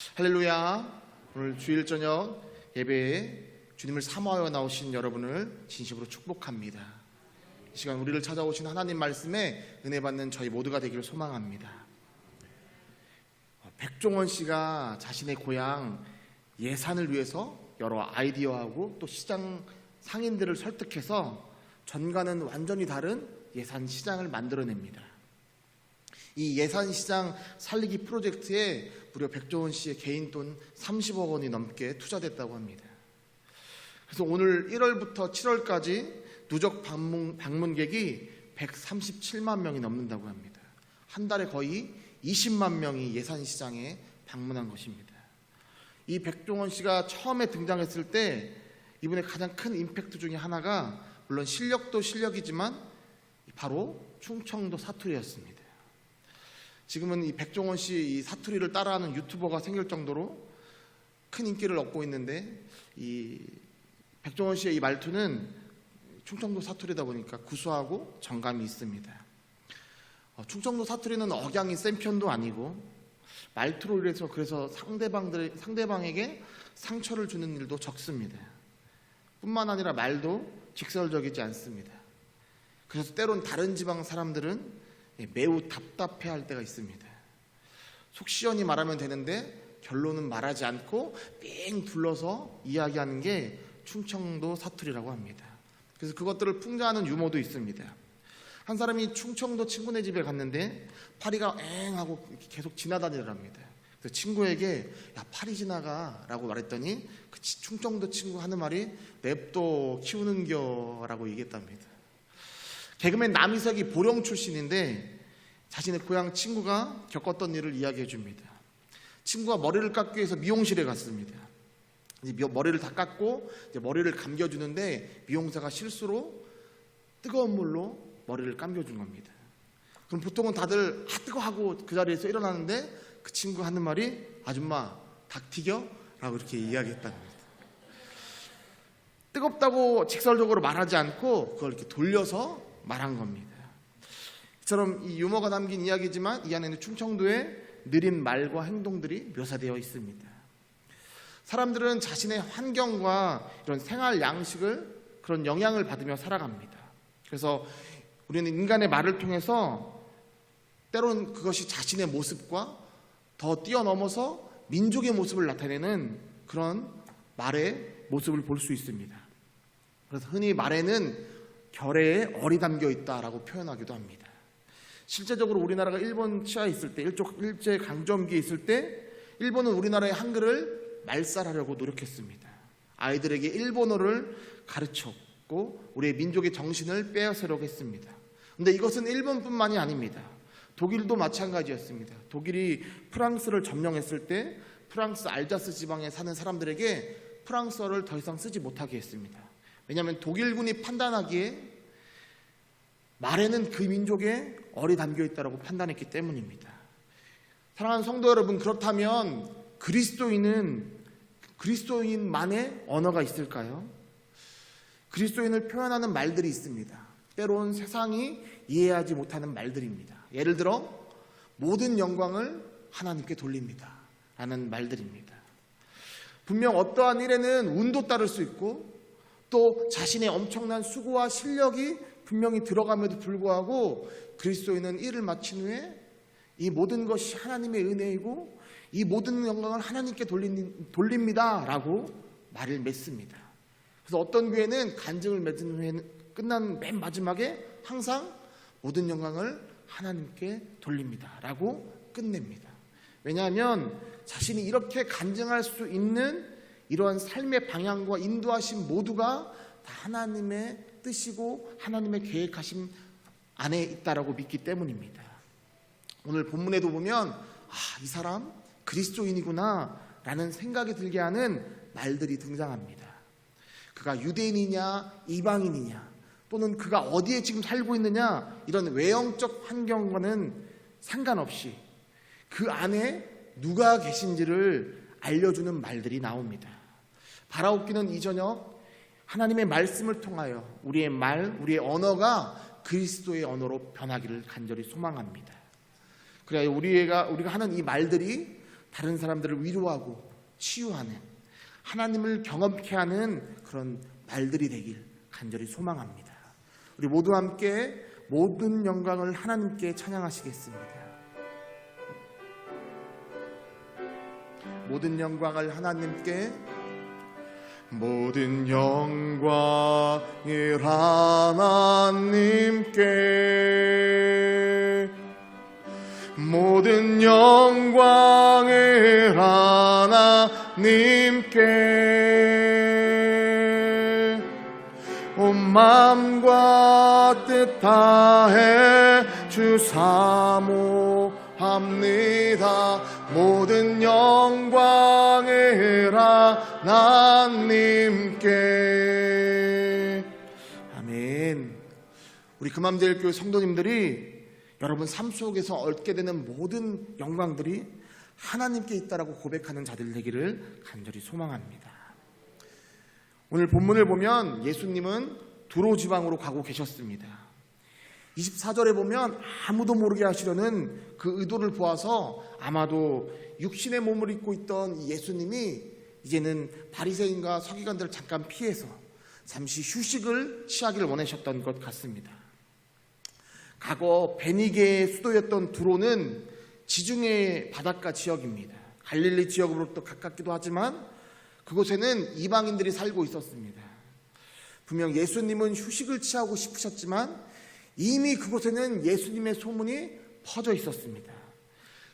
할렐루야. 오늘 주일 저녁 예배에 주님을 사모하여 나오신 여러분을 진심으로 축복합니다. 이 시간 우리를 찾아오신 하나님 말씀에 은혜 받는 저희 모두가 되기를 소망합니다. 백종원 씨가 자신의 고향 예산을 위해서 여러 아이디어하고 또 시장 상인들을 설득해서 전과는 완전히 다른 예산 시장을 만들어냅니다. 이 예산시장 살리기 프로젝트에 무려 백종원 씨의 개인 돈 30억 원이 넘게 투자됐다고 합니다. 그래서 오늘 1월부터 7월까지 누적 방문객이 137만 명이 넘는다고 합니다. 한 달에 거의 20만 명이 예산시장에 방문한 것입니다. 이 백종원 씨가 처음에 등장했을 때 이분의 가장 큰 임팩트 중에 하나가 물론 실력도 실력이지만 바로 충청도 사투리였습니다. 지금은 이 백종원 씨 이 사투리를 따라하는 유튜버가 생길 정도로 큰 인기를 얻고 있는데, 이 백종원 씨의 이 말투는 충청도 사투리다 보니까 구수하고 정감이 있습니다. 충청도 사투리는 억양이 센 편도 아니고 말투로 인해서 그래서 상대방에게 상처를 주는 일도 적습니다. 뿐만 아니라 말도 직설적이지 않습니다. 그래서 때론 다른 지방 사람들은 매우 답답해할 때가 있습니다. 속 시원히 말하면 되는데 결론은 말하지 않고 삥 둘러서 이야기하는 게 충청도 사투리라고 합니다. 그래서 그것들을 풍자하는 유머도 있습니다. 한 사람이 충청도 친구네 집에 갔는데 파리가 엥 하고 계속 지나다니더랍니다. 그래서 친구에게 야 파리 지나가 라고 말했더니 그 충청도 친구 하는 말이 냅둬 키우는겨 라고 얘기했답니다. 개그맨 남희석이 보령 출신인데 자신의 고향 친구가 겪었던 일을 이야기해 줍니다. 친구가 머리를 깎기 위해서 미용실에 갔습니다. 머리를 다 깎고 이제 머리를 감겨주는데 미용사가 실수로 뜨거운 물로 머리를 감겨준 겁니다. 그럼 보통은 다들 뜨거 하고 그 자리에서 일어나는데 그 친구가 하는 말이 아줌마 닭 튀겨? 라고 이렇게 이야기했답니다. 뜨겁다고 직설적으로 말하지 않고 그걸 이렇게 돌려서 말한 겁니다. 이처럼 이 유머가 담긴 이야기지만 이 안에는 충청도의 느린 말과 행동들이 묘사되어 있습니다. 사람들은 자신의 환경과 이런 생활 양식을 그런 영향을 받으며 살아갑니다. 그래서 우리는 인간의 말을 통해서 때론 그것이 자신의 모습과 더 뛰어넘어서 민족의 모습을 나타내는 그런 말의 모습을 볼 수 있습니다. 그래서 흔히 말에는 결의에 얼이 담겨 있다라고 표현하기도 합니다. 실제적으로 우리나라가 일본 치하에 있을 때, 일제 강점기에 있을 때 일본은 우리나라의 한글을 말살하려고 노력했습니다. 아이들에게 일본어를 가르쳤고 우리의 민족의 정신을 빼앗으려고 했습니다. 그런데 이것은 일본뿐만이 아닙니다. 독일도 마찬가지였습니다. 독일이 프랑스를 점령했을 때 프랑스 알자스 지방에 사는 사람들에게 프랑스어를 더 이상 쓰지 못하게 했습니다. 왜냐하면 독일군이 판단하기에 말에는 그 민족의 얼이 담겨 있다고 판단했기 때문입니다. 사랑하는 성도 여러분, 그렇다면 그리스도인만의 언어가 있을까요? 그리스도인을 표현하는 말들이 있습니다. 때론 세상이 이해하지 못하는 말들입니다. 예를 들어 모든 영광을 하나님께 돌립니다 라는 말들입니다. 분명 어떠한 일에는 운도 따를 수 있고 또 자신의 엄청난 수고와 실력이 분명히 들어감에도 불구하고 그리스도인은 일을 마친 후에 이 모든 것이 하나님의 은혜이고 이 모든 영광을 하나님께 돌립니다 라고 말을 맺습니다. 그래서 어떤 교회는 간증을 맺은 후에 끝난 맨 마지막에 항상 모든 영광을 하나님께 돌립니다 라고 끝냅니다. 왜냐하면 자신이 이렇게 간증할 수 있는 이러한 삶의 방향과 인도하심 모두가 다 하나님의 뜻이고 하나님의 계획하심 안에 있다라고 믿기 때문입니다. 오늘 본문에도 보면 이 사람 그리스도인이구나 라는 생각이 들게 하는 말들이 등장합니다. 그가 유대인이냐 이방인이냐 또는 그가 어디에 지금 살고 있느냐 이런 외형적 환경과는 상관없이 그 안에 누가 계신지를 알려주는 말들이 나옵니다. 바라옵기는 이 저녁 하나님의 말씀을 통하여 우리의 우리의 언어가 그리스도의 언어로 변하기를 간절히 소망합니다. 그래야 우리가 하는 이 말들이 다른 사람들을 위로하고 치유하는, 하나님을 경험케 하는 그런 말들이 되길 간절히 소망합니다. 우리 모두 함께 모든 영광을 하나님께 찬양하시겠습니다. 모든 영광을 하나님께, 모든 영광을 하나님께, 모든 영광을 하나님께, 온 마음과 뜻 다해 주 사모합니다. 모든 영광을 하나님께. 아멘. 우리 금암제일교회 성도님들이 여러분 삶 속에서 얻게 되는 모든 영광들이 하나님께 있다라고 고백하는 자들 되기를 간절히 소망합니다. 오늘 본문을 보면 예수님은 두로 지방으로 가고 계셨습니다. 24절에 보면 아무도 모르게 하시려는 그 의도를 보아서 아마도 육신의 몸을 입고 있던 예수님이 이제는 바리새인과 서기관들을 잠깐 피해서 잠시 휴식을 취하기를 원하셨던 것 같습니다. 과거 베니게의 수도였던 두로는 지중해 바닷가 지역입니다. 갈릴리 지역으로부터 가깝기도 하지만 그곳에는 이방인들이 살고 있었습니다. 분명 예수님은 휴식을 취하고 싶으셨지만 이미 그곳에는 예수님의 소문이 퍼져 있었습니다.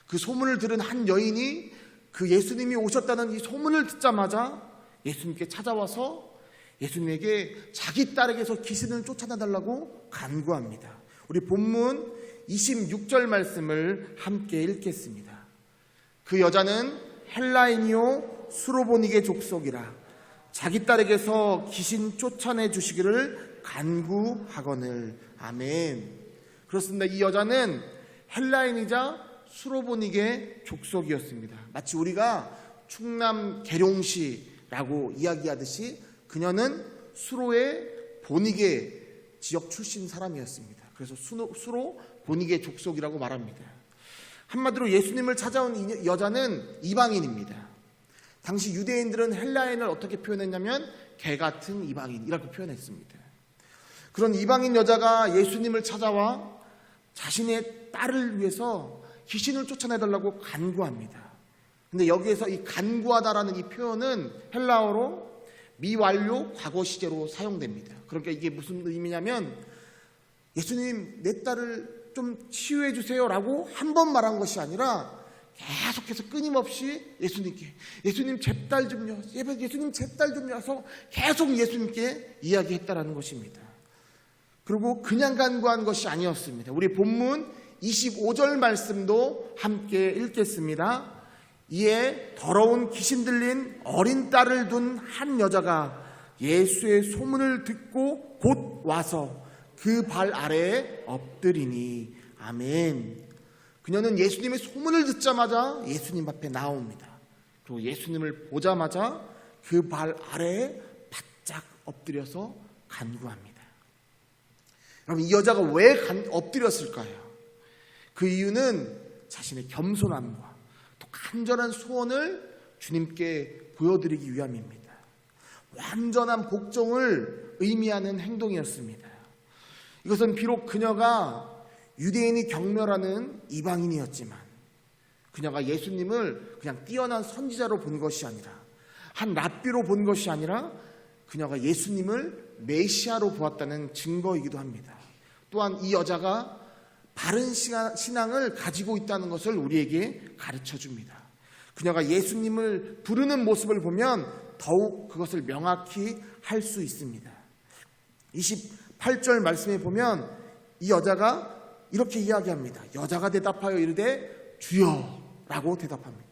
그 소문을 들은 한 여인이 그 예수님이 오셨다는 이 소문을 듣자마자 예수님께 찾아와서 예수님에게 자기 딸에게서 귀신을 쫓아내달라고 간구합니다. 우리 본문 26절 말씀을 함께 읽겠습니다. 그 여자는 헬라인이요 수로보니게 족속이라 자기 딸에게서 귀신 쫓아내 주시기를 간구하거늘. 아멘. 그렇습니다. 이 여자는 헬라인이자 수로보니게 족속이었습니다. 마치 우리가 충남 계룡시라고 이야기하듯이 그녀는 수로의 보니게 지역 출신 사람이었습니다. 그래서 수로 보니게 족속이라고 말합니다. 한마디로 예수님을 찾아온 이 여자는 이방인입니다. 당시 유대인들은 헬라인을 어떻게 표현했냐면 개 같은 이방인이라고 표현했습니다. 그런 이방인 여자가 예수님을 찾아와 자신의 딸을 위해서 귀신을 쫓아내달라고 간구합니다. 근데 여기에서 이 간구하다라는 이 표현은 헬라어로 미완료 과거 시제로 사용됩니다. 그러니까 이게 무슨 의미냐면 예수님 내 딸을 좀 치유해 주세요 라고 한 번 말한 것이 아니라 계속해서 끊임없이 예수님께 예수님 제 딸 좀요, 예수님 제 딸 좀요 해서 계속 예수님께 이야기했다라는 것입니다. 그리고 그냥 간구한 것이 아니었습니다. 우리 본문 25절 말씀도 함께 읽겠습니다. 이에 더러운 귀신 들린 어린 딸을 둔 한 여자가 예수의 소문을 듣고 곧 와서 그 발 아래에 엎드리니. 아멘. 그녀는 예수님의 소문을 듣자마자 예수님 앞에 나옵니다. 그리고 예수님을 보자마자 그 발 아래에 바짝 엎드려서 간구합니다. 여러분, 이 여자가 왜 엎드렸을까요? 그 이유는 자신의 겸손함과 또 간절한 소원을 주님께 보여드리기 위함입니다. 완전한 복종을 의미하는 행동이었습니다. 이것은 비록 그녀가 유대인이 경멸하는 이방인이었지만 그녀가 예수님을 그냥 뛰어난 선지자로 본 것이 아니라 한 랍비로 본 것이 아니라 그녀가 예수님을 메시아로 보았다는 증거이기도 합니다. 또한 이 여자가 바른 신앙을 가지고 있다는 것을 우리에게 가르쳐 줍니다. 그녀가 예수님을 부르는 모습을 보면 더욱 그것을 명확히 할 수 있습니다. 28절 말씀에 보면 이 여자가 이렇게 이야기합니다. 여자가 대답하여 이르되 주여 라고 대답합니다.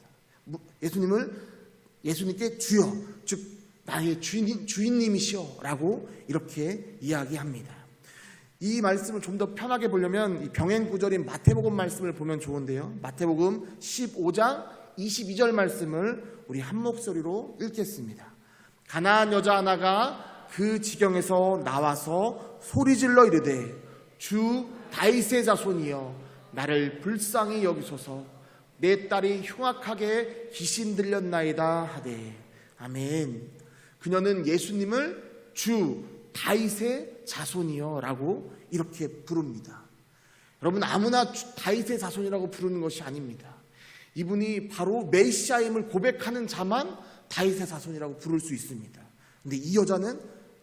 예수님께 주여, 즉 나의 주인님이시여 라고 이렇게 이야기합니다. 이 말씀을 좀 더 편하게 보려면 이 병행 구절인 마태복음 말씀을 보면 좋은데요. 마태복음 15장 22절 말씀을 우리 한 목소리로 읽겠습니다. 가나안 여자 하나가 그 지경에서 나와서 소리질러 이르되 주 다윗의 자손이여 나를 불쌍히 여기소서. 내 딸이 흉악하게 귀신 들렸나이다 하되. 아멘. 그녀는 예수님을 주 다윗의 자손이여 라고 이렇게 부릅니다. 여러분, 아무나 다윗의 자손이라고 부르는 것이 아닙니다. 이분이 바로 메시아임을 고백하는 자만 다윗의 자손이라고 부를 수 있습니다. 근데 이 여자는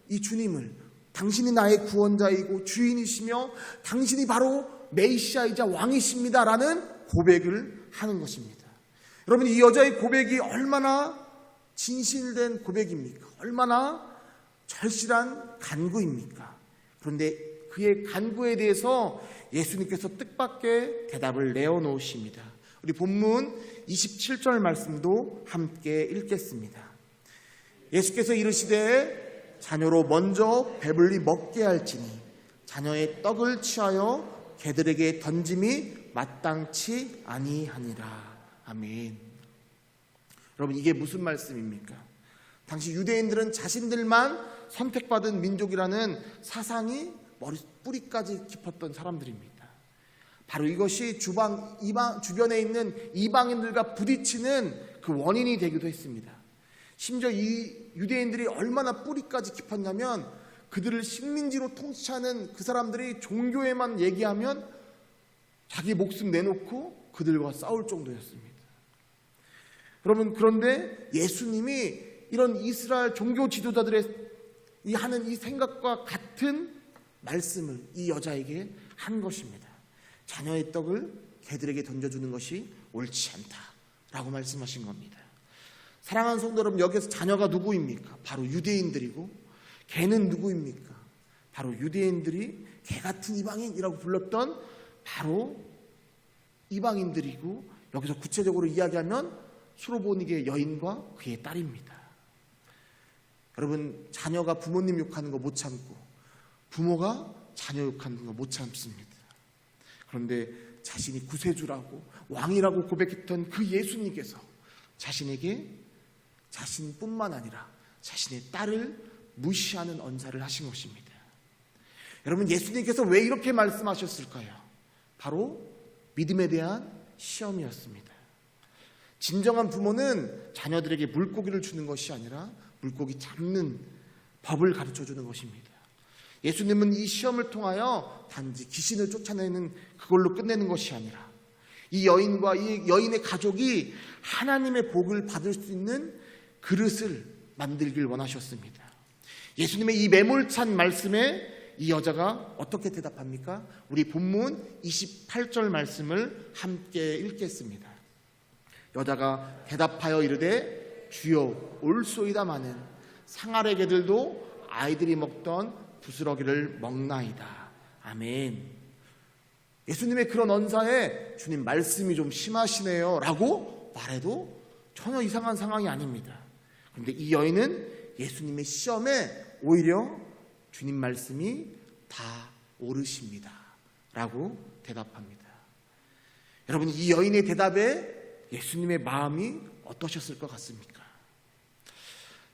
이 주님을 당신이 나의 구원자이고 주인이시며 당신이 바로 메시아이자 왕이십니다 라는 고백을 하는 것입니다. 여러분, 이 여자의 고백이 얼마나 진실된 고백입니까? 얼마나 절실한 간구입니까? 그런데 그의 간구에 대해서 예수님께서 뜻밖의 대답을 내어놓으십니다. 우리 본문 27절 말씀도 함께 읽겠습니다. 예수께서 이르시되 자녀로 먼저 배불리 먹게 할지니 자녀의 떡을 취하여 개들에게 던짐이 마땅치 아니하니라. 아멘. 여러분, 이게 무슨 말씀입니까? 당시 유대인들은 자신들만 선택받은 민족이라는 사상이 머리 뿌리까지 깊었던 사람들입니다. 바로 이것이 주변에 있는 이방인들과 부딪히는 그 원인이 되기도 했습니다. 심지어 이 유대인들이 얼마나 뿌리까지 깊었냐면 그들을 식민지로 통치하는 그 사람들이 종교에만 얘기하면 자기 목숨 내놓고 그들과 싸울 정도였습니다. 여러분, 그런데 예수님이 이런 이스라엘 종교 지도자들의 하는 이 생각과 같은 말씀을 이 여자에게 한 것입니다. 자녀의 떡을 개들에게 던져주는 것이 옳지 않다라고 말씀하신 겁니다. 사랑하는 성도 여러분, 여기서 자녀가 누구입니까? 바로 유대인들이고, 개는 누구입니까? 바로 유대인들이 개 같은 이방인이라고 불렀던 바로 이방인들이고, 여기서 구체적으로 이야기하면 수로보니게 여인과 그의 딸입니다. 여러분, 자녀가 부모님 욕하는 거 못 참고 부모가 자녀 욕하는 거 못 참습니다. 그런데 자신이 구세주라고 왕이라고 고백했던 그 예수님께서 자신에게 자신뿐만 아니라 자신의 딸을 무시하는 언사를 하신 것입니다. 여러분, 예수님께서 왜 이렇게 말씀하셨을까요? 바로 믿음에 대한 시험이었습니다. 진정한 부모는 자녀들에게 물고기를 주는 것이 아니라 물고기 잡는 법을 가르쳐주는 것입니다. 예수님은 이 시험을 통하여 단지 귀신을 쫓아내는 그걸로 끝내는 것이 아니라 이 여인과 이 여인의 가족이 하나님의 복을 받을 수 있는 그릇을 만들길 원하셨습니다. 예수님의 이 매몰찬 말씀에 이 여자가 어떻게 대답합니까? 우리 본문 28절 말씀을 함께 읽겠습니다. 여자가 대답하여 이르되 주여 올소이다마는 상아래 개들도 아이들이 먹던 부스러기를 먹나이다. 아멘. 예수님의 그런 언사에 주님 말씀이 좀 심하시네요 라고 말해도 전혀 이상한 상황이 아닙니다. 그런데 이 여인은 예수님의 시험에 오히려 주님 말씀이 다 옳으십니다 라고 대답합니다. 여러분, 이 여인의 대답에 예수님의 마음이 어떠셨을 것 같습니까?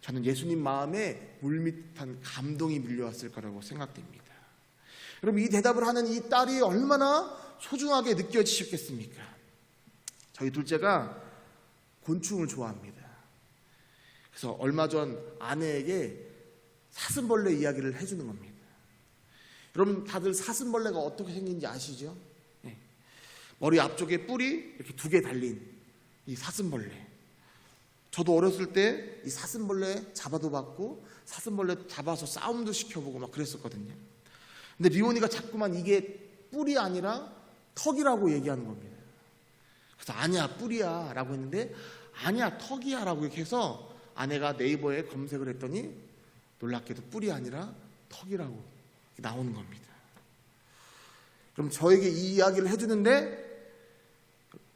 저는 예수님 마음에 물밑한 감동이 밀려왔을 거라고 생각됩니다. 여러분, 이 대답을 하는 이 딸이 얼마나 소중하게 느껴지셨겠습니까? 저희 둘째가 곤충을 좋아합니다. 그래서 얼마 전 아내에게 사슴벌레 이야기를 해주는 겁니다. 여러분, 다들 사슴벌레가 어떻게 생긴지 아시죠? 네. 머리 앞쪽에 뿔이 이렇게 2개 달린 이 사슴벌레. 저도 어렸을 때 이 사슴벌레 잡아도 봤고 사슴벌레 잡아서 싸움도 시켜보고 막 그랬었거든요. 근데 리온이가 자꾸만 이게 뿔이 아니라 턱이라고 얘기하는 겁니다. 그래서 아니야, 뿔이야 라고 했는데 아니야, 턱이야 라고 이렇게 해서 아내가 네이버에 검색을 했더니 놀랍게도 뿔이 아니라 턱이라고 나오는 겁니다. 그럼 저에게 이 이야기를 해주는데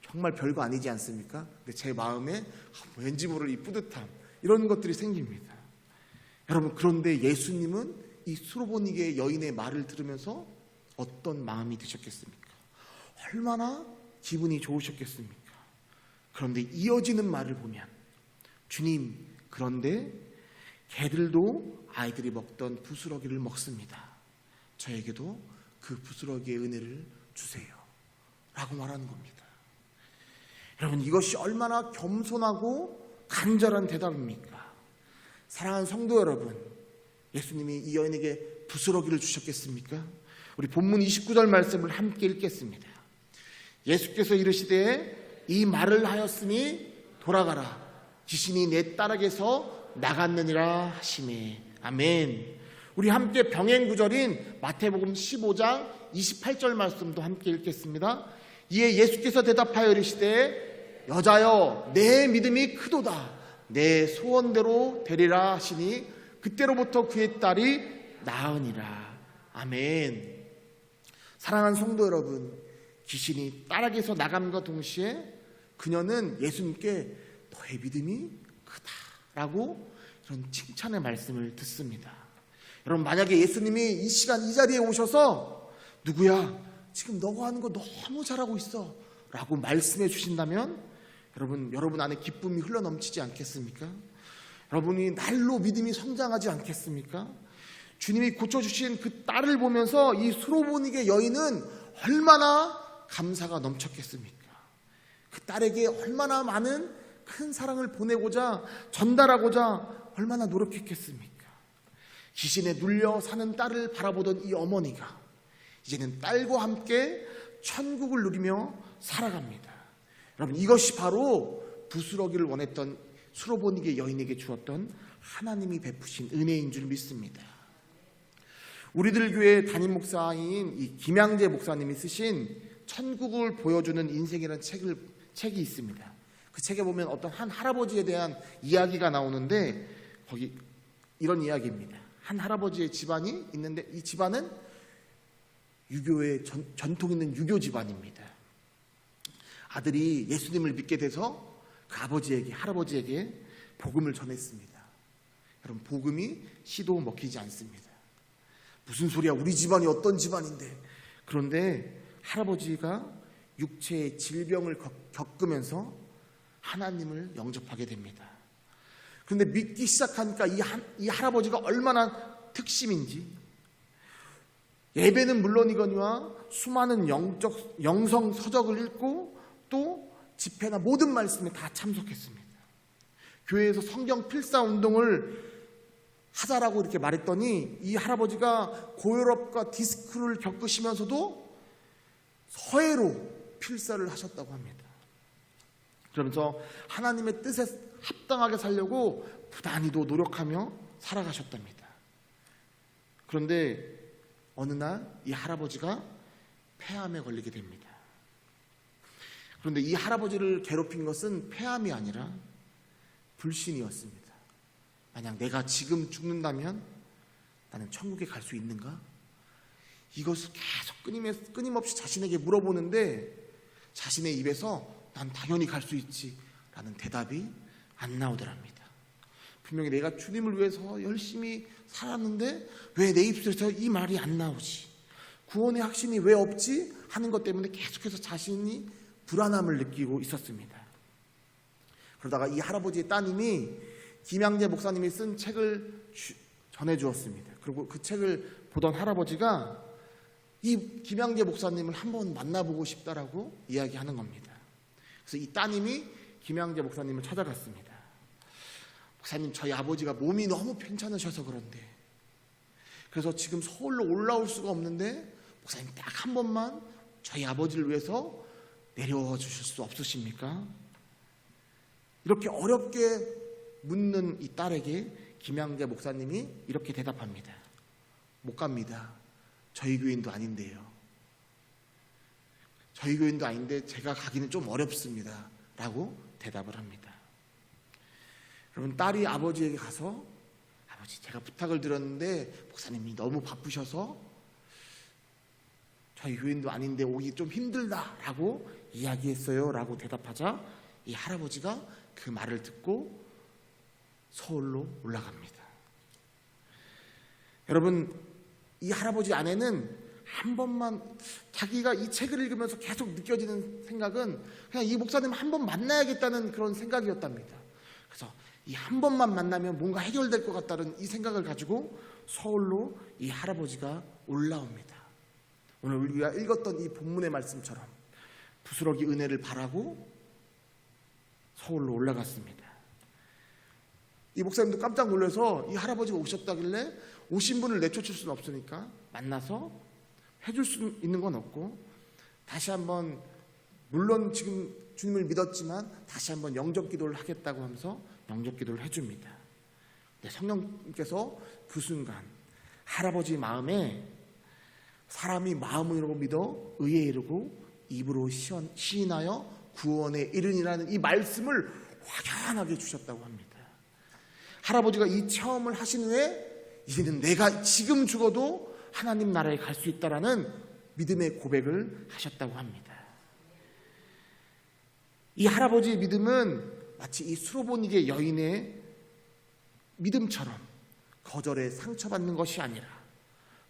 정말 별거 아니지 않습니까? 근데 제 마음에 왠지 모를 이 뿌듯함, 이런 것들이 생깁니다. 여러분, 그런데 예수님은 이 수로보니게 여인의 말을 들으면서 어떤 마음이 드셨겠습니까? 얼마나 기분이 좋으셨겠습니까? 그런데 이어지는 말을 보면 주님, 그런데 개들도 아이들이 먹던 부스러기를 먹습니다. 저에게도 그 부스러기의 은혜를 주세요 라고 말하는 겁니다. 여러분, 이것이 얼마나 겸손하고 간절한 대답입니까? 사랑하는 성도 여러분, 예수님이 이 여인에게 부스러기를 주셨겠습니까? 우리 본문 29절 말씀을 함께 읽겠습니다. 예수께서 이르시되 이 말을 하였으니 돌아가라, 귀신이 내 딸에게서 나갔느니라 하시매. 아멘. 우리 함께 병행 구절인 마태복음 15장 28절 말씀도 함께 읽겠습니다. 이에 예수께서 대답하여 이르시되 여자여 내 믿음이 크도다, 내 소원대로 되리라 하시니 그때로부터 그의 딸이 나으니라. 아멘. 사랑하는 성도 여러분, 귀신이 딸에게서 나감과 동시에 그녀는 예수님께 너의 믿음이 크다라고 이런 칭찬의 말씀을 듣습니다. 여러분, 만약에 예수님이 이 시간 이 자리에 오셔서 누구야, 지금 너가 하는 거 너무 잘하고 있어 라고 말씀해 주신다면 여러분 안에 기쁨이 흘러넘치지 않겠습니까? 여러분이 날로 믿음이 성장하지 않겠습니까? 주님이 고쳐주신 그 딸을 보면서 이 수로보니게 여인은 얼마나 감사가 넘쳤겠습니까? 그 딸에게 얼마나 많은 큰 사랑을 보내고자 전달하고자 얼마나 노력했겠습니까? 귀신에 눌려 사는 딸을 바라보던 이 어머니가 이제는 딸과 함께 천국을 누리며 살아갑니다. 여러분, 이것이 바로 부스러기를 원했던 수로보니게 여인에게 주었던 하나님이 베푸신 은혜인 줄 믿습니다. 우리들 교회 담임 목사인 이 김양재 목사님이 쓰신 천국을 보여주는 인생이라는 책이 있습니다. 그 책에 보면 어떤 한 할아버지에 대한 이야기가 나오는데 거기 이런 이야기입니다. 한 할아버지의 집안이 있는데 이 집안은 유교의 전통 있는 유교 집안입니다. 아들이 예수님을 믿게 돼서 그 할아버지에게 복음을 전했습니다. 여러분, 복음이 씨도 먹히지 않습니다. 무슨 소리야, 우리 집안이 어떤 집안인데. 그런데 할아버지가 육체의 질병을 겪으면서 하나님을 영접하게 됩니다. 그런데 믿기 시작하니까 이 할아버지가 얼마나 특심인지, 예배는 물론이거니와 수많은 영성 서적을 읽고 또 집회나 모든 말씀에 다 참석했습니다. 교회에서 성경 필사 운동을 하자라고 이렇게 말했더니 이 할아버지가 고혈압과 디스크를 겪으시면서도 서예로 필사를 하셨다고 합니다. 그러면서 하나님의 뜻에 합당하게 살려고 부단히도 노력하며 살아가셨답니다. 그런데 어느 날 이 할아버지가 폐암에 걸리게 됩니다. 그런데 이 할아버지를 괴롭힌 것은 폐암이 아니라 불신이었습니다. 만약 내가 지금 죽는다면 나는 천국에 갈 수 있는가? 이것을 계속 끊임없이 자신에게 물어보는데 자신의 입에서 난 당연히 갈 수 있지 라는 대답이 안 나오더랍니다. 분명히 내가 주님을 위해서 열심히 살았는데 왜 내 입술에서 이 말이 안 나오지? 구원의 확신이 왜 없지? 하는 것 때문에 계속해서 자신이 불안함을 느끼고 있었습니다. 그러다가 이 할아버지의 따님이 김양재 목사님이 쓴 책을 전해주었습니다. 그리고 그 책을 보던 할아버지가 이 김양재 목사님을 한번 만나보고 싶다라고 이야기하는 겁니다. 그래서 이 따님이 김양재 목사님을 찾아갔습니다. 목사님, 저희 아버지가 몸이 너무 괜찮으셔서 그런데, 그래서 지금 서울로 올라올 수가 없는데 목사님 딱 한 번만 저희 아버지를 위해서 내려와 주실 수 없으십니까? 이렇게 어렵게 묻는 이 딸에게 김양재 목사님이 이렇게 대답합니다. 못 갑니다. 저희 교인도 아닌데요. 저희 교인도 아닌데 제가 가기는 좀 어렵습니다 라고 대답을 합니다. 여러분, 딸이 아버지에게 가서 아버지, 제가 부탁을 드렸는데 목사님이 너무 바쁘셔서 저희 교인도 아닌데 오기 좀 힘들다라고 이야기했어요 라고 대답하자 이 할아버지가 그 말을 듣고 서울로 올라갑니다. 여러분, 이 할아버지 안에는 한 번만, 자기가 이 책을 읽으면서 계속 느껴지는 생각은 그냥 이 목사님 한 번 만나야겠다는 그런 생각이었답니다. 그래서 이 한 번만 만나면 뭔가 해결될 것 같다는 이 생각을 가지고 서울로 이 할아버지가 올라옵니다. 오늘 우리가 읽었던 이 본문의 말씀처럼 부스러기 은혜를 바라고 서울로 올라갔습니다. 이 목사님도 깜짝 놀라서 이 할아버지가 오셨다길래 오신 분을 내쫓을 수는 없으니까 만나서 해줄 수 있는 건 없고 다시 한번, 물론 지금 주님을 믿었지만 다시 한번 영접 기도를 하겠다고 하면서 영접 기도를 해줍니다. 근데 성령님께서 그 순간 할아버지 마음에, 사람이 마음으로 믿어 의에 이르고 입으로 시인하여 구원에 이르니라는 이 말씀을 확연하게 주셨다고 합니다. 할아버지가 이 체험을 하신 후에 이제는 내가 지금 죽어도 하나님 나라에 갈 수 있다라는 믿음의 고백을 하셨다고 합니다. 이 할아버지의 믿음은 마치 이 수로보니게 여인의 믿음처럼 거절에 상처받는 것이 아니라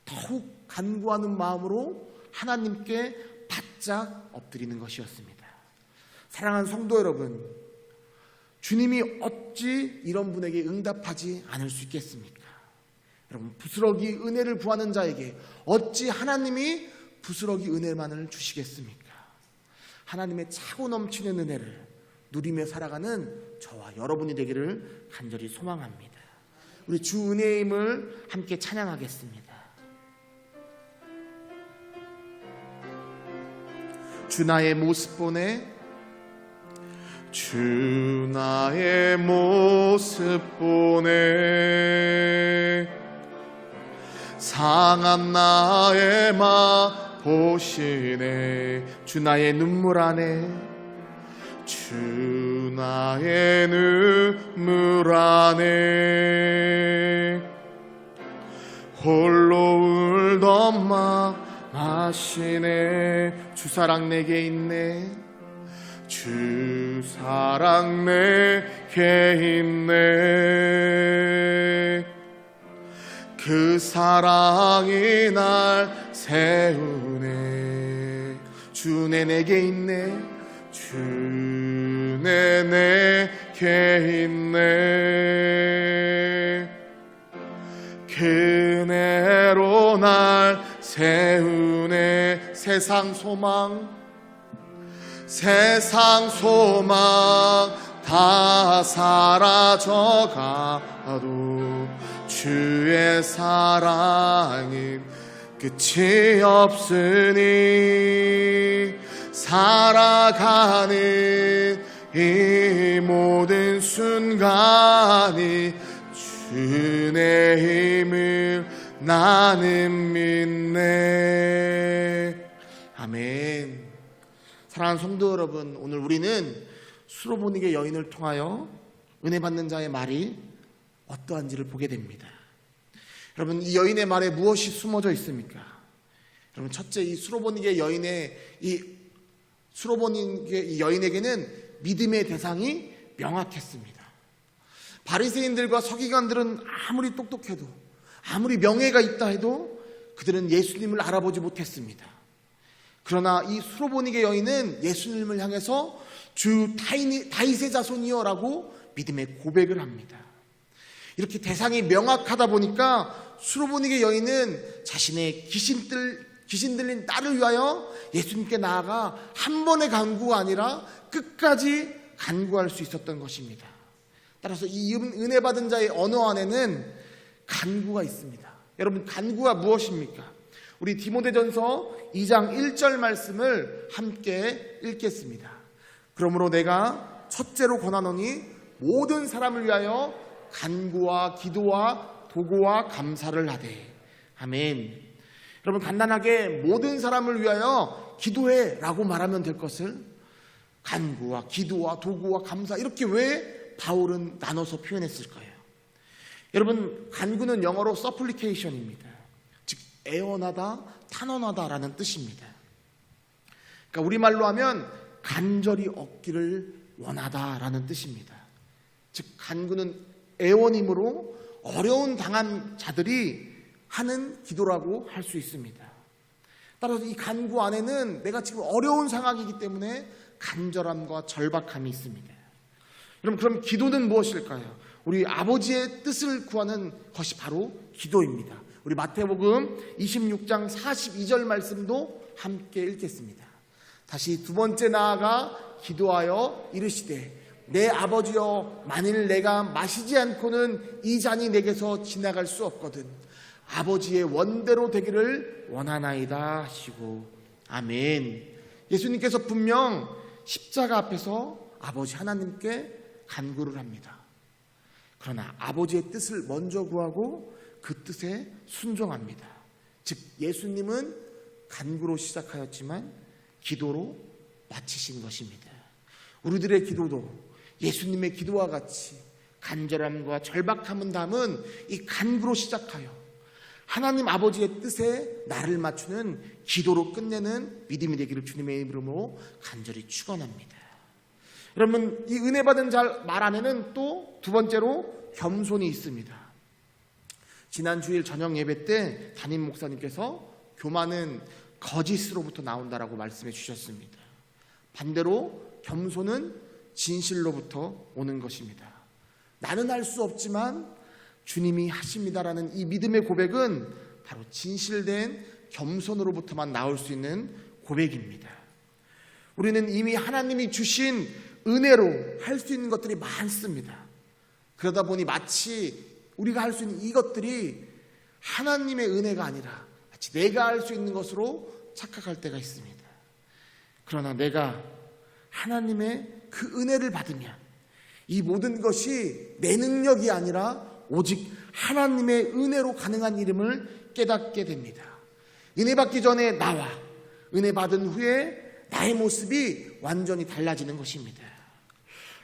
더욱 간구하는 마음으로 하나님께 바짝 엎드리는 것이었습니다. 사랑하는 성도 여러분, 주님이 어찌 이런 분에게 응답하지 않을 수 있겠습니까? 여러분, 부스러기 은혜를 구하는 자에게 어찌 하나님이 부스러기 은혜만을 주시겠습니까? 하나님의 차고 넘치는 은혜를 누리며 살아가는 저와 여러분이 되기를 간절히 소망합니다. 우리 주 은혜의 힘을 함께 찬양하겠습니다. 주 나의 모습 보내, 주 나의 모습 보내, 상한 나의 마 보시네. 주 나의 눈물 안에, 주 나의 눈물 안에 홀로 울던 마시네. 주 사랑 내게 있네, 주 사랑 내게 있네. 그 사랑이 날 세우네. 주 은혜 내게 있네, 주 은혜 내게 있네. 그 은혜로 날 세우네. 세상 소망 다 사라져가도 주의 사랑은 끝이 없으니 살아가는 이 모든 순간이 주의 힘을 나는 믿네. 아멘. 사랑하는 성도 여러분, 오늘 우리는 수로보니게 여인을 통하여 은혜 받는 자의 말이 어떠한지를 보게 됩니다. 여러분, 이 여인의 말에 무엇이 숨어져 있습니까? 여러분, 첫째, 이 수로보니게 여인에게는 믿음의 대상이 명확했습니다. 바리새인들과 서기관들은 아무리 똑똑해도, 아무리 명예가 있다 해도 그들은 예수님을 알아보지 못했습니다. 그러나 이 수로보니게 여인은 예수님을 향해서 주 다윗의 자손이여라고 믿음의 고백을 합니다. 이렇게 대상이 명확하다 보니까 수로보니게 여인은 자신의 귀신 들린 딸을 위하여 예수님께 나아가 한 번의 간구가 아니라 끝까지 간구할 수 있었던 것입니다. 따라서 이 은혜 받은 자의 언어 안에는 간구가 있습니다. 여러분, 간구가 무엇입니까? 우리 디모데전서 2장 1절 말씀을 함께 읽겠습니다. 그러므로 내가 첫째로 권하노니 모든 사람을 위하여 간구와 기도와 도구와 감사를 하되. 아멘. 여러분, 간단하게 모든 사람을 위하여 기도해라고 말하면 될 것을 간구와 기도와 도구와 감사, 이렇게 왜 바울은 나눠서 표현했을까요? 여러분, 간구는 영어로 supplication입니다. 즉 애원하다, 탄원하다라는 뜻입니다. 그러니까 우리말로 하면 간절히 얻기를 원하다라는 뜻입니다. 즉 간구는 애원이므로 어려운 당한 자들이 하는 기도라고 할 수 있습니다. 따라서 이 간구 안에는 내가 지금 어려운 상황이기 때문에 간절함과 절박함이 있습니다. 여러분, 그럼 기도는 무엇일까요? 우리 아버지의 뜻을 구하는 것이 바로 기도입니다. 우리 마태복음 26장 42절 말씀도 함께 읽겠습니다. 다시 두 번째 나아가 기도하여 이르시되 내 아버지여, 만일 내가 마시지 않고는 이 잔이 내게서 지나갈 수 없거든 아버지의 원대로 되기를 원하나이다 하시고 아멘. 예수님께서 분명 십자가 앞에서 아버지 하나님께 간구를 합니다. 그러나 아버지의 뜻을 먼저 구하고 그 뜻에 순종합니다. 즉 예수님은 간구로 시작하였지만 기도로 마치신 것입니다. 우리들의 기도도 예수님의 기도와 같이 간절함과 절박함은 담은 이 간구로 시작하여 하나님 아버지의 뜻에 나를 맞추는 기도로 끝내는 믿음이 되기를 주님의 이름으로 간절히 축원합니다. 여러분, 이 은혜 받은 자 말 안에는 또 두 번째로 겸손이 있습니다. 지난 주일 저녁 예배 때 담임 목사님께서 교만은 거짓으로부터 나온다라고 말씀해 주셨습니다. 반대로 겸손은 진실로부터 오는 것입니다. 나는 할 수 없지만 주님이 하십니다라는 이 믿음의 고백은 바로 진실된 겸손으로부터만 나올 수 있는 고백입니다. 우리는 이미 하나님이 주신 은혜로 할 수 있는 것들이 많습니다. 그러다 보니 마치 우리가 할 수 있는 이것들이 하나님의 은혜가 아니라 마치 내가 할 수 있는 것으로 착각할 때가 있습니다. 그러나 내가 하나님의 그 은혜를 받으면 이 모든 것이 내 능력이 아니라 오직 하나님의 은혜로 가능한 이름을 깨닫게 됩니다. 은혜 받기 전에 나와 은혜 받은 후에 나의 모습이 완전히 달라지는 것입니다.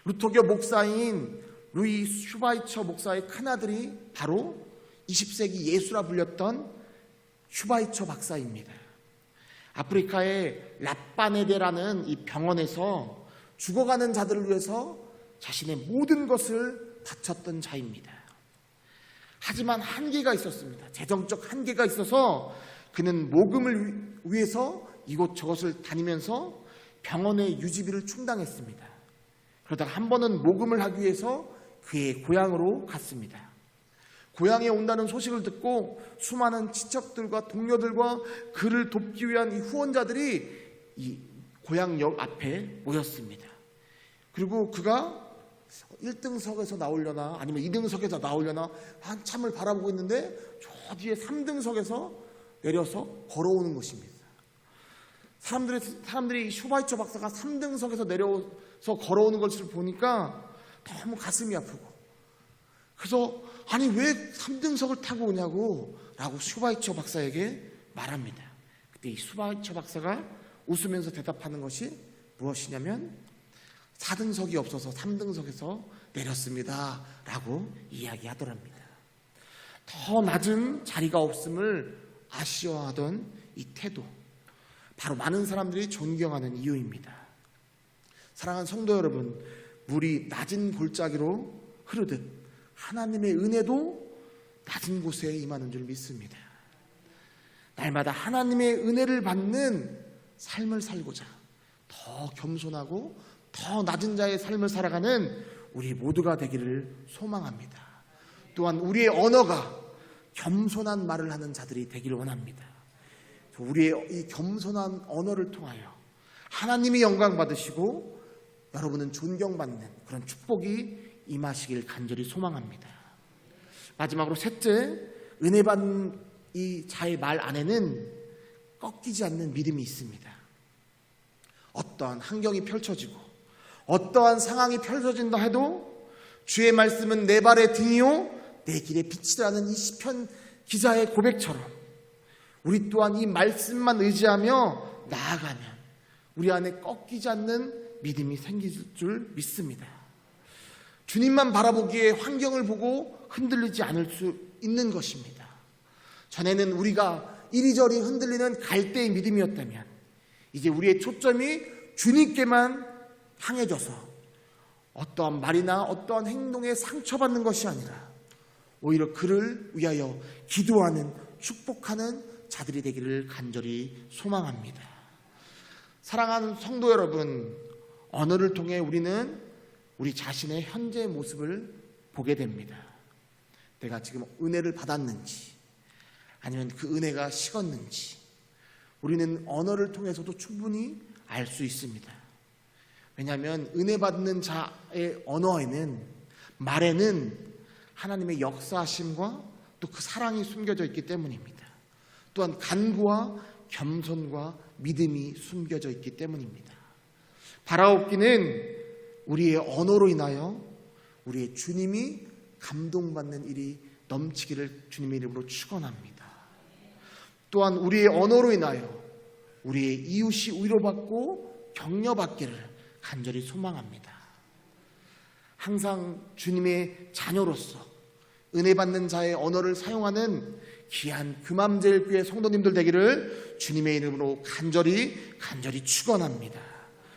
루터교 목사인 루이 슈바이처 목사의 큰아들이 바로 20세기 예수라 불렸던 슈바이처 박사입니다. 아프리카의 라빠네데라는 이 병원에서 죽어가는 자들을 위해서 자신의 모든 것을 바쳤던 자입니다. 하지만 한계가 있었습니다. 재정적 한계가 있어서 그는 모금을 위해서 이곳저곳을 다니면서 병원의 유지비를 충당했습니다. 그러다가 한 번은 모금을 하기 위해서 그의 고향으로 갔습니다. 고향에 온다는 소식을 듣고 수많은 친척들과 동료들과 그를 돕기 위한 이 후원자들이 이 고향역 앞에 모였습니다. 그리고 그가 1등석에서 나오려나 아니면 2등석에서 나오려나 한참을 바라보고 있는데 저 뒤에 3등석에서 내려서 걸어오는 것입니다. 사람들이 슈바이처 박사가 3등석에서 내려서 걸어오는 것을 보니까 너무 가슴이 아프고, 그래서 아니 왜 3등석을 타고 오냐고 라고 슈바이처 박사에게 말합니다. 그때 이 슈바이처 박사가 웃으면서 대답하는 것이 무엇이냐면 4등석이 없어서 3등석에서 내렸습니다 라고 이야기하더랍니다. 더 낮은 자리가 없음을 아쉬워하던 이 태도, 바로 많은 사람들이 존경하는 이유입니다. 사랑하는 성도 여러분, 물이 낮은 골짜기로 흐르듯 하나님의 은혜도 낮은 곳에 임하는 줄 믿습니다. 날마다 하나님의 은혜를 받는 삶을 살고자 더 겸손하고 더 낮은 자의 삶을 살아가는 우리 모두가 되기를 소망합니다. 또한 우리의 언어가 겸손한 말을 하는 자들이 되기를 원합니다. 우리의 이 겸손한 언어를 통하여 하나님이 영광 받으시고 여러분은 존경받는 그런 축복이 임하시길 간절히 소망합니다. 마지막으로 셋째, 은혜 받는 이 자의 말 안에는 꺾이지 않는 믿음이 있습니다. 어떠한 환경이 펼쳐지고 어떠한 상황이 펼쳐진다 해도 주의 말씀은 내 발의 등이요 내 길의 빛이라는 이 시편 기자의 고백처럼 우리 또한 이 말씀만 의지하며 나아가면 우리 안에 꺾이지 않는 믿음이 생길 줄 믿습니다. 주님만 바라보기에 환경을 보고 흔들리지 않을 수 있는 것입니다. 전에는 우리가 이리저리 흔들리는 갈대의 믿음이었다면 이제 우리의 초점이 주님께만 향해져서 어떠한 말이나 어떠한 행동에 상처받는 것이 아니라 오히려 그를 위하여 기도하는, 축복하는 자들이 되기를 간절히 소망합니다. 사랑하는 성도 여러분, 언어를 통해 우리는 우리 자신의 현재의 모습을 보게 됩니다. 내가 지금 은혜를 받았는지 아니면 그 은혜가 식었는지 우리는 언어를 통해서도 충분히 알 수 있습니다. 왜냐하면 은혜 받는 자의 언어에는, 말에는 하나님의 역사하심과 또 그 사랑이 숨겨져 있기 때문입니다. 또한 간구와 겸손과 믿음이 숨겨져 있기 때문입니다. 바라옵기는 우리의 언어로 인하여 우리의 주님이 감동받는 일이 넘치기를 주님의 이름으로 축원합니다. 또한 우리의 언어로 인하여 우리의 이웃이 위로받고 격려받기를 간절히 소망합니다. 항상 주님의 자녀로서 은혜 받는 자의 언어를 사용하는 귀한 금암제일교회 성도님들 되기를 주님의 이름으로 간절히 축원합니다.